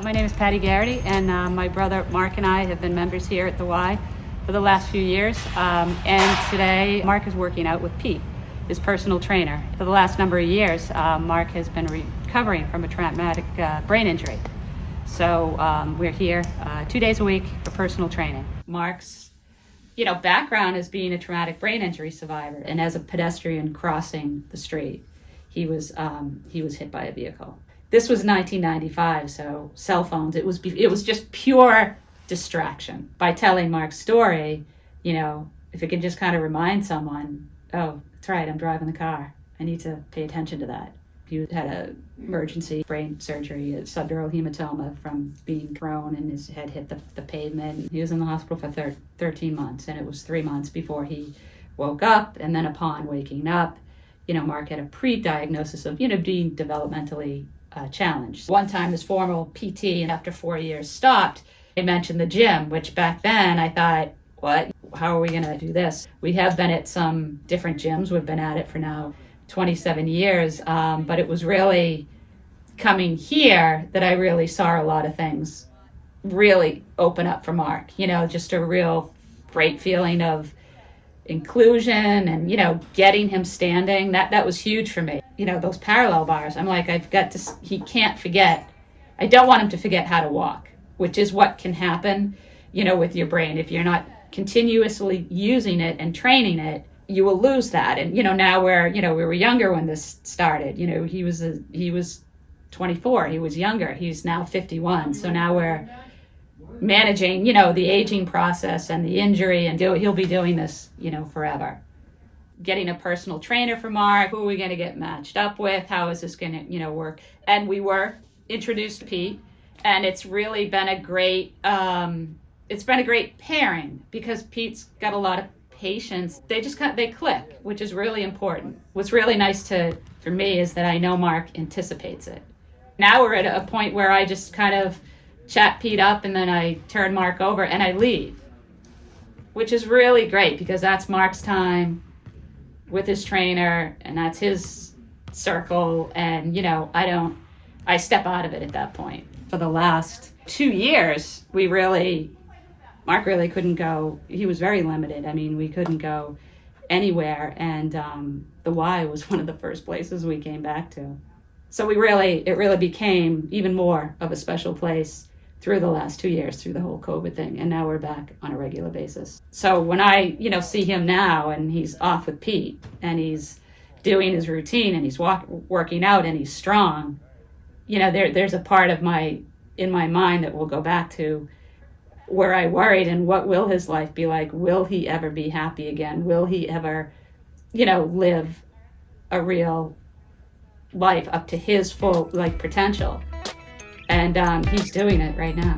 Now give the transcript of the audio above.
My name is Patty Garrity, and my brother Mark and I have been members here at the Y for the last few years. And today, Mark is working out with Pete, his personal trainer. For the last number of years, Mark has been recovering from a traumatic brain injury. So we're here 2 days a week for personal training. Mark's background is being a traumatic brain injury survivor, and as a pedestrian crossing the street, he was hit by a vehicle. This was 1995, so cell phones, it was just pure distraction. By telling Mark's story, if it can just kind of remind someone, oh, that's right, I'm driving the car. I need to pay attention to that. He had an emergency brain surgery, a subdural hematoma from being thrown, and his head hit the pavement. He was in the hospital for 13 months, and it was 3 months before he woke up. And then upon waking up, Mark had a pre-diagnosis of, being developmentally challenged. One time his formal PT, and after 4 years, stopped. They mentioned the gym, which back then I thought, what? How are we going to do this? We have been at some different gyms. We've been at it for now 27 years, but it was really coming here that I really saw a lot of things really open up for Mark. Just a real great feeling of inclusion and, getting him standing. That was huge for me. Those parallel bars, I'm like, he can't forget. I don't want him to forget how to walk, which is what can happen, with your brain. If you're not continuously using it and training it, you will lose that. And, now we were younger when this started. He was 24, he was younger. He's now 51. So now we're managing, the aging process and the injury, and he'll be doing this, forever. Getting a personal trainer for Mark. Who are we going to get matched up with? How is this going to, work? And we were introduced to Pete, and it's really been a great, pairing, because Pete's got a lot of patience. They click, which is really important. What's really nice for me is that I know Mark anticipates it. Now we're at a point where I just kind of chat Pete up, and then I turn Mark over and I leave, which is really great, because that's Mark's time with his trainer, and that's his circle, and I step out of it at that point. For the last 2 years, Mark really couldn't go. He was very limited. We couldn't go anywhere, and the Y was one of the first places we came back to. So it really became even more of a special place through the last 2 years, through the whole COVID thing, and now we're back on a regular basis. So when I, see him now, and he's off with Pete, and he's doing his routine, and he's working out, and he's strong, there's a part of in my mind that will go back to where I worried, and what will his life be like? Will he ever be happy again? Will he ever, live a real life up to his full potential? And he's doing it right now.